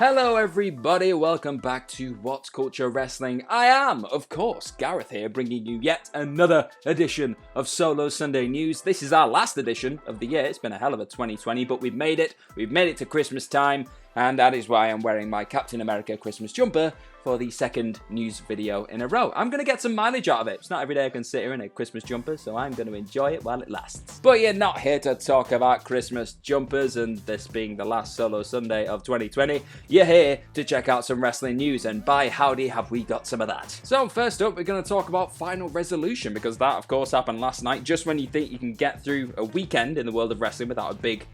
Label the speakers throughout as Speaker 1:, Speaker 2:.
Speaker 1: Hello everybody, welcome back to What's Culture Wrestling. I am, of course, Gareth here, bringing you yet another edition of Solo Sunday News. This is our last edition of the year. It's been a hell of a 2020, but we've made it. We've made it to Christmas time, and that is why I'm wearing my Captain America Christmas jumper for the second news video in a row. I'm going to get some mileage out of it. It's not every day I can sit here in a Christmas jumper, so I'm going to enjoy it while it lasts. But you're not here to talk about Christmas jumpers and this being the last Solo Sunday of 2020. You're here to check out some wrestling news, and by howdy have we got some of that. So first up, we're going to talk about Final Resolution, because that of course happened last night, just when you think you can get through a weekend in the world of wrestling without a big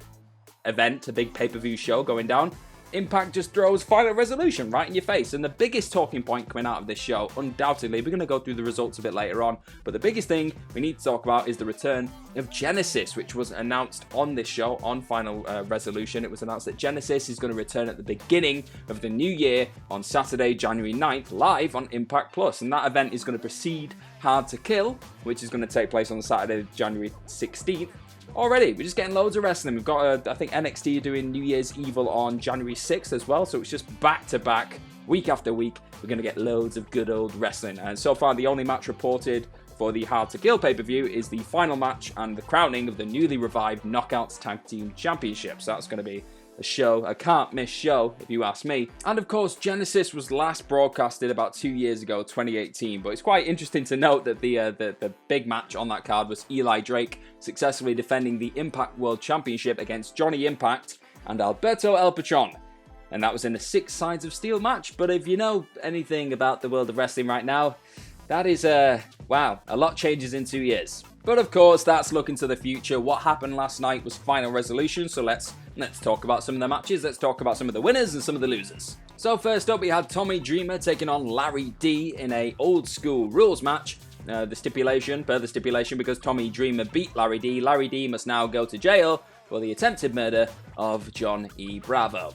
Speaker 1: event, a big pay-per-view show going down. Impact just throws Final Resolution right in your face, and the biggest talking point coming out of this show, undoubtedly, we're going to go through the results a bit later on, but the biggest thing we need to talk about is the return of Genesis, which was announced on this show, on Final Resolution. It was announced that Genesis is going to return at the beginning of the new year on Saturday, January 9th, live on Impact Plus, and that event is going to precede Hard to Kill, which is going to take place on Saturday, January 16th. Already, we're just getting loads of wrestling. We've got, I think, NXT doing New Year's Evil on January 6th as well, so it's just back-to-back, week after week, we're going to get loads of good old wrestling. And so far, the only match reported for the Hard to Kill pay-per-view is the final match and the crowning of the newly revived Knockouts Tag Team Championships. So that's going to be a show, a can't-miss show, if you ask me. And of course, Genesis was last broadcasted about 2 years ago, 2018, but it's quite interesting to note that the big match on that card was Eli Drake successfully defending the Impact World Championship against Johnny Impact and Alberto El Patron. And that was in a 6 sides of steel match, but if you know anything about the world of wrestling right now, that is, wow, a lot changes in 2 years. But of course, that's looking to the future. What happened last night was Final Resolution, so let's talk about some of the matches. Let's talk about some of the winners and some of the losers. So first up, we had Tommy Dreamer taking on Larry D in a old school rules match. Per the stipulation, because Tommy Dreamer beat Larry D must now go to jail for the attempted murder of John E. Bravo.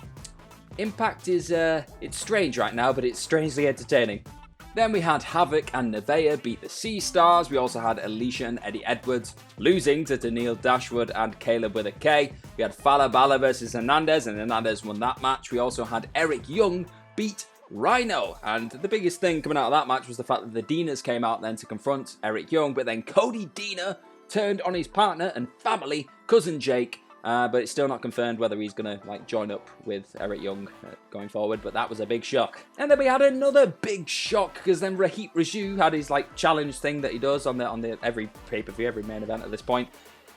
Speaker 1: Impact is, it's strange right now, but it's strangely entertaining. Then we had Havoc and Nevaeh beat the Sea Stars. We also had Alicia and Eddie Edwards losing to Daniil Dashwood and Caleb with a K. We had Fala Bala versus Hernandez, and Hernandez won that match. We also had Eric Young beat Rhino, and the biggest thing coming out of that match was the fact that the Deaners came out then to confront Eric Young, but then Cody Deaner turned on his partner and family, cousin Jake, but it's still not confirmed whether he's going to join up with Eric Young going forward, but that was a big shock. And then we had another big shock, because then Rohit Raju had his challenge thing that he does on the every pay-per-view, every main event at this point.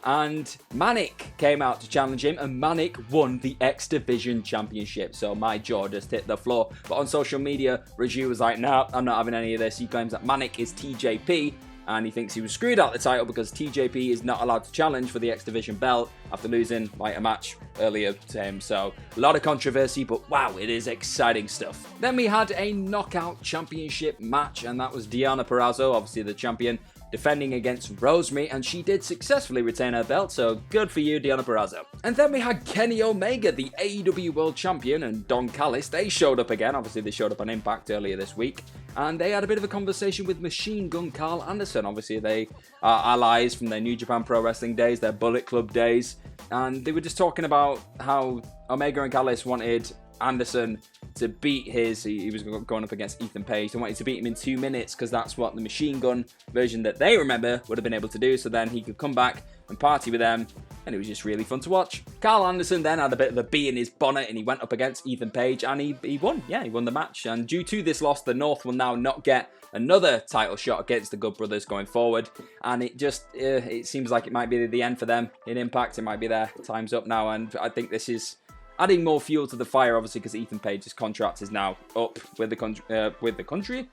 Speaker 1: And Manik came out to challenge him, and Manik won the X Division Championship. So my jaw just hit the floor. But on social media, Raju was like, no, I'm not having any of this. He claims that Manik is TJP, and he thinks he was screwed out the title because TJP is not allowed to challenge for the X Division belt after losing a match earlier to him. So a lot of controversy, but wow, it is exciting stuff. Then we had a Knockout Championship match, and that was Deonna Purrazzo, obviously the champion, defending against Rosemary, and she did successfully retain her belt, so good for you, Deonna Purrazzo. And then we had Kenny Omega, the AEW World Champion, and Don Callis. They showed up again. Obviously, they showed up on Impact earlier this week, and they had a bit of a conversation with Machine Gun Carl Anderson. Obviously, they are allies from their New Japan Pro Wrestling days, their Bullet Club days, and they were just talking about how Omega and Callis wanted Anderson to beat he was going up against Ethan Page. They wanted to beat him in 2 minutes because that's what the Machine Gun version that they remember would have been able to do, so then he could come back and party with them, and it was just really fun to watch. Carl Anderson then had a bit of a bee in his bonnet, and he went up against Ethan Page, and he won. Yeah, he won the match, and due to this loss, the North will now not get another title shot against the Good Brothers going forward, and it seems like it might be the end for them in Impact. It might be their time's up now, and I think this is adding more fuel to the fire, obviously, because Ethan Page's contract is now up with the company.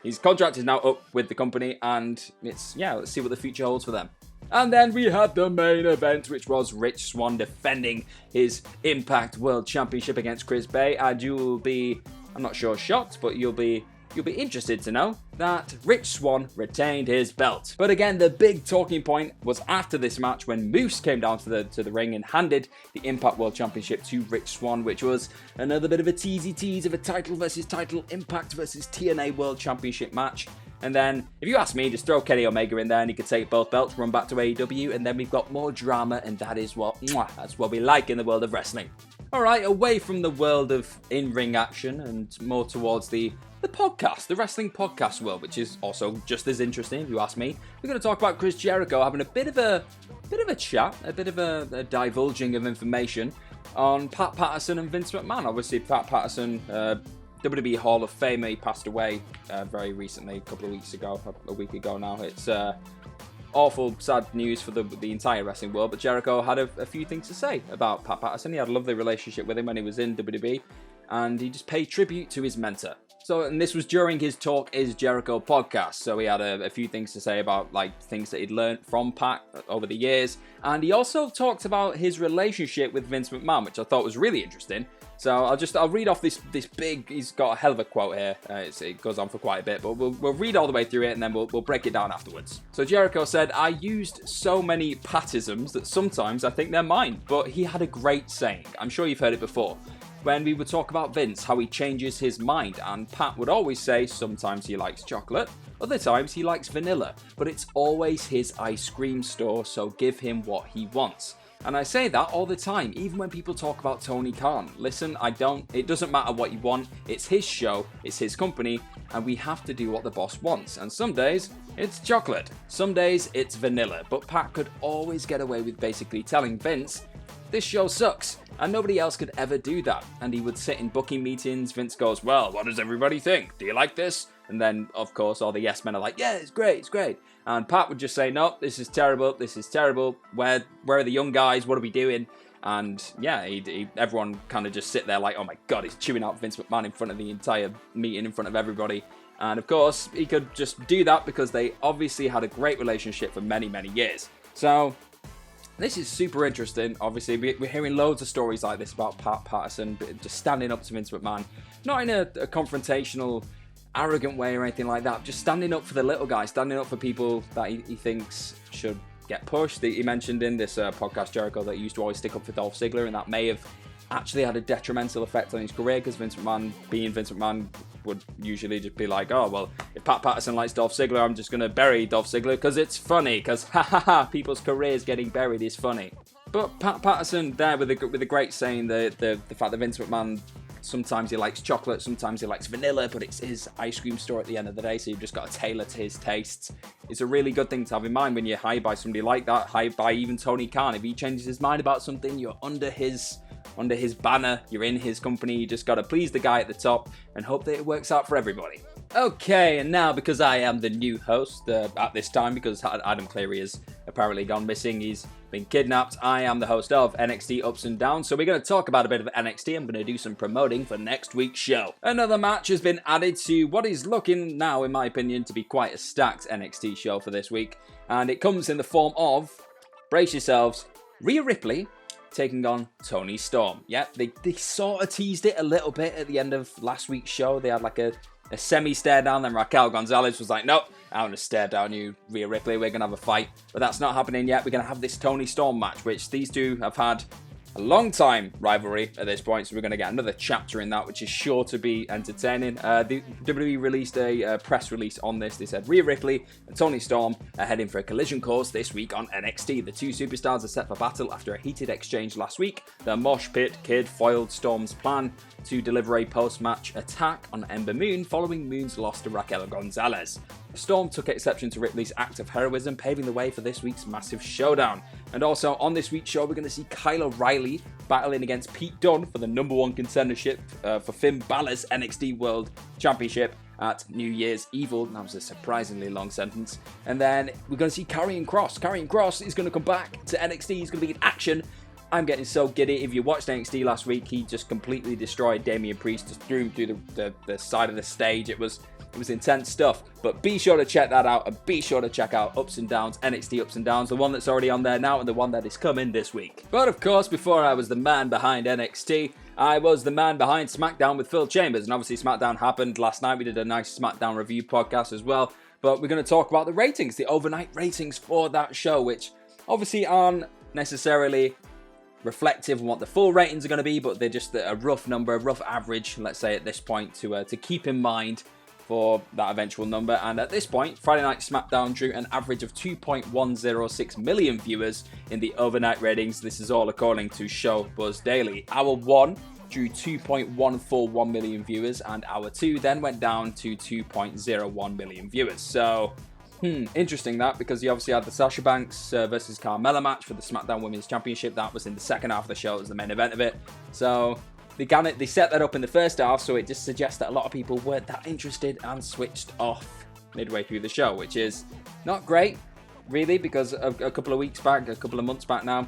Speaker 1: His contract is now up with the company, and let's see what the future holds for them. And then we had the main event, which was Rich Swann defending his Impact World Championship against Chris Bay, and you'll be, I'm not sure shocked, but you'll be interested to know that Rich Swann retained his belt. But again, the big talking point was after this match when Moose came down to the ring and handed the Impact World Championship to Rich Swann, which was another bit of a tease of a title versus title, Impact versus TNA World Championship match. And then, if you ask me, just throw Kenny Omega in there and he could take both belts, run back to AEW, and then we've got more drama, and that's what we like in the world of wrestling. Alright, away from the world of in-ring action and more towards the podcast, the wrestling podcast world, which is also just as interesting if you ask me. We're going to talk about Chris Jericho having a bit of a chat, a bit of a divulging of information on Pat Patterson and Vince McMahon. Obviously, Pat Patterson, WWE Hall of Famer, he passed away very recently, a couple of weeks ago, a week ago now. It's awful, sad news for the entire wrestling world, but Jericho had a few things to say about Pat Patterson. He had a lovely relationship with him when he was in WWE, and he just paid tribute to his mentor. So, and this was during his Talk Is Jericho podcast, so he had a few things to say about like things that he'd learned from Pat over the years, and he also talked about his relationship with Vince McMahon, which I thought was really interesting. So I'll read off this big, he's got a hell of a quote here, it goes on for quite a bit, but we'll read all the way through it and then we'll break it down afterwards. So Jericho said, "I used so many Patisms that sometimes I think they're mine, but he had a great saying, I'm sure you've heard it before, when we would talk about Vince, how he changes his mind, and Pat would always say sometimes he likes chocolate, other times he likes vanilla, but it's always his ice cream store, so give him what he wants." And I say that all the time, even when people talk about Tony Khan. Listen, it doesn't matter what you want, it's his show, it's his company, and we have to do what the boss wants. And some days, it's chocolate, some days it's vanilla, but Pat could always get away with basically telling Vince, this show sucks, and nobody else could ever do that. And he would sit in booking meetings, Vince goes, well, what does everybody think? Do you like this? And then, of course, all the yes men are like, yeah, it's great, it's great. And Pat would just say, no, this is terrible, where are the young guys, what are we doing? And yeah, everyone kind of just sit there like, oh my god, he's chewing out Vince McMahon in front of the entire meeting, in front of everybody. And of course, he could just do that because they obviously had a great relationship for many, many years. So this is super interesting. Obviously, we're hearing loads of stories like this about Pat Patterson just standing up to Vince McMahon, not in a confrontational, arrogant way or anything like that, just standing up for the little guy, standing up for people that he thinks should get pushed. He mentioned in this podcast, Jericho, that he used to always stick up for Dolph Ziggler, and that may have actually had a detrimental effect on his career, because Vince McMahon, being Vince McMahon, would usually just be like, oh, well, if Pat Patterson likes Dolph Ziggler, I'm just going to bury Dolph Ziggler because it's funny, because people's careers getting buried is funny. But Pat Patterson there with a great saying, the fact that Vince McMahon, sometimes he likes chocolate, sometimes he likes vanilla, but it's his ice cream store at the end of the day, so you've just got to tailor to his tastes. It's a really good thing to have in mind when you're hired by somebody like that, hired by even Tony Khan. If he changes his mind about something, you're under his banner, you're in his company, you just got to please the guy at the top and hope that it works out for everybody. Okay, and now, because I am the new host at this time, because Adam Cleary has apparently gone missing, he's been kidnapped, I am the host of NXT Ups and Downs, so we're going to talk about a bit of NXT. I'm going to do some promoting for next week's show. Another match has been added to what is looking now, in my opinion, to be quite a stacked NXT show for this week, and it comes in the form of, brace yourselves, Rhea Ripley taking on Toni Storm. Yeah, they sort of teased it a little bit at the end of last week's show. They had like a semi-stare down, then Raquel Gonzalez was like, nope, I want to stare down you, Rhea Ripley, we're going to have a fight. But that's not happening yet. We're going to have this Toni Storm match, which these two have had a long time rivalry at this point, so we're going to get another chapter in that, which is sure to be entertaining. The WWE released a press release on this. They said Rhea Ripley and Toni Storm are heading for a collision course this week on NXT. The two superstars are set for battle after a heated exchange last week. The Mosh Pit Kid foiled Storm's plan to deliver a post-match attack on Ember Moon following Moon's loss to Raquel Gonzalez. Storm took exception to Ripley's act of heroism, paving the way for this week's massive showdown. And also on this week's show, we're going to see Kyle O'Reilly battling against Pete Dunne for the number one contendership for Finn Balor's NXT World Championship at New Year's Evil. That was a surprisingly long sentence. And then we're going to see Karrion Kross. Karrion Kross is going to come back to NXT. He's going to be in action. I'm getting so giddy. If you watched NXT last week, he just completely destroyed Damian Priest, just threw him through the side of the stage. It was intense stuff. But be sure to check that out, and be sure to check out Ups and Downs, NXT Ups and Downs, the one that's already on there now and the one that is coming this week. But of course, before I was the man behind NXT, I was the man behind Smackdown with Phil Chambers. And obviously Smackdown happened last night. We did a nice Smackdown review podcast as well. But we're going to talk about the ratings, the overnight ratings for that show, which obviously aren't necessarily reflective on what the full ratings are going to be, but they're just a rough number, a rough average, let's say at this point, to keep in mind for that eventual number. And at this point, Friday Night Smackdown drew an average of 2.106 million viewers in the overnight ratings. This is all according to Show Buzz Daily. Hour 1 drew 2.141 million viewers, and Hour 2 then went down to 2.01 million viewers. So, interesting that, because you obviously had the Sasha Banks versus Carmella match for the SmackDown Women's Championship. That was in the second half of the show. It was the main event of it. So they set that up in the first half, so it just suggests that a lot of people weren't that interested and switched off midway through the show, which is not great, really, because a couple of months back now,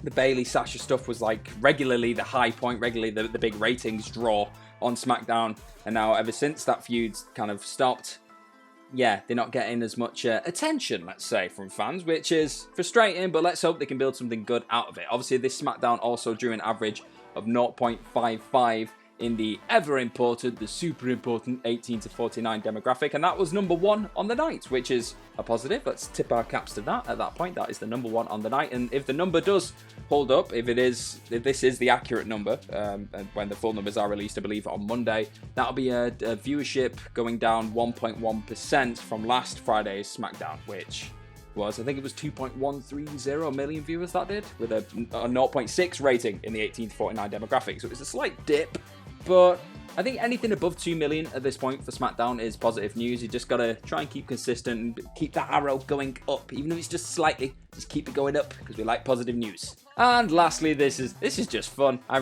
Speaker 1: the Bayley Sasha stuff was like regularly the high point, regularly the big ratings draw on SmackDown, and now ever since that feud's kind of stopped, they're not getting as much attention, let's say, from fans, which is frustrating, but let's hope they can build something good out of it. Obviously, this SmackDown also drew an average of 0.55 in the the super important 18 to 49 demographic, and that was number 1 on the night, which is a positive. Let's tip our caps to that. At that point, that is the number 1 on the night, and if the number does hold up, if this is the accurate number, and when the full numbers are released, I believe on Monday, that'll be a viewership going down 1.1% from last Friday's SmackDown, which was, I think it was 2.130 million viewers that did, with a 0.6 rating in the 18 to 49 demographic. So it was a slight dip, but I think anything above 2 million at this point for SmackDown is positive news. You just gotta try and keep consistent and keep that arrow going up, even if it's just slightly. Just keep it going up, because we like positive news. And lastly, this is just fun. I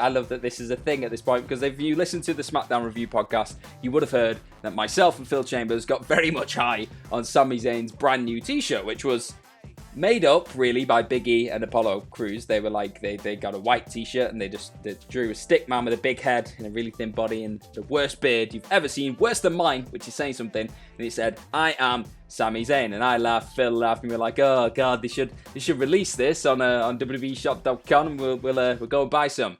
Speaker 1: love that this is a thing at this point, because if you listen to the SmackDown Review podcast, you would have heard that myself and Phil Chambers got very much high on Sami Zayn's brand new t-shirt, which was made up really by Big E and Apollo Crews. They were like, they got a white t-shirt and they drew a stick man with a big head and a really thin body and the worst beard you've ever seen, worse than mine, which is saying something. And it said, "I am Sami Zayn." And I laughed, Phil laughed, and we were like, "Oh god, they should release this on WWEshop.com and we'll go and buy some."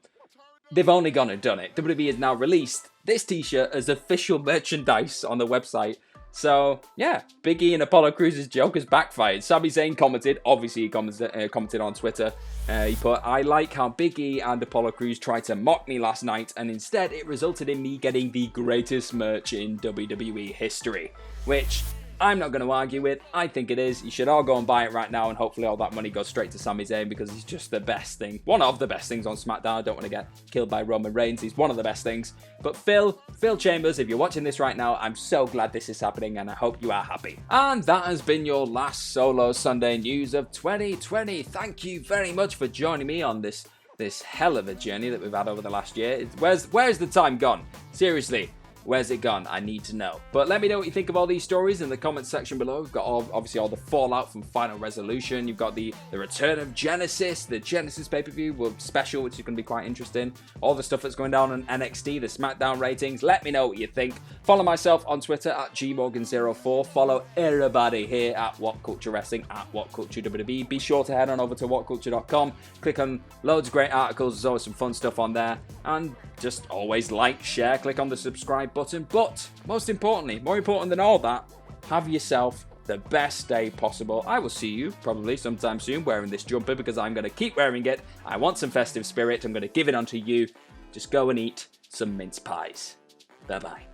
Speaker 1: They've only gone and done it. WWE has now released this t-shirt as official merchandise on the website. So, yeah, Big E and Apollo Crews' joke has backfired. Sami Zayn commented, obviously he commented on Twitter, he put, "I like how Big E and Apollo Crews tried to mock me last night, and instead it resulted in me getting the greatest merch in WWE history." Which I'm not going to argue with. I think it is. You should all go and buy it right now, and hopefully all that money goes straight to Sami Zayn, because he's just the best thing. One of the best things on SmackDown. I don't want to get killed by Roman Reigns. He's one of the best things. But Phil Chambers, if you're watching this right now, I'm so glad this is happening, and I hope you are happy. And that has been your last Solo Sunday news of 2020. Thank you very much for joining me on this hell of a journey that we've had over the last year. Where's the time gone? Seriously. Where's it gone? I need to know. But let me know what you think of all these stories in the comments section below. We've got obviously all the fallout from Final Resolution. You've got the return of Genesis, the Genesis pay-per-view special, which is going to be quite interesting. All the stuff that's going down on NXT, the SmackDown ratings. Let me know what you think. Follow myself on Twitter at gmorgan04. Follow everybody here at What Culture Wrestling, at What Culture WWE. Be sure to head on over to whatculture.com. Click on loads of great articles. There's always some fun stuff on there. And just always like, share, click on the subscribe button. But most importantly, more important than all that, have yourself the best day possible. I will see you probably sometime soon wearing this jumper, because I'm going to keep wearing it. I want some festive spirit. I'm going to give it onto you. Just go and eat some mince pies. Bye-bye.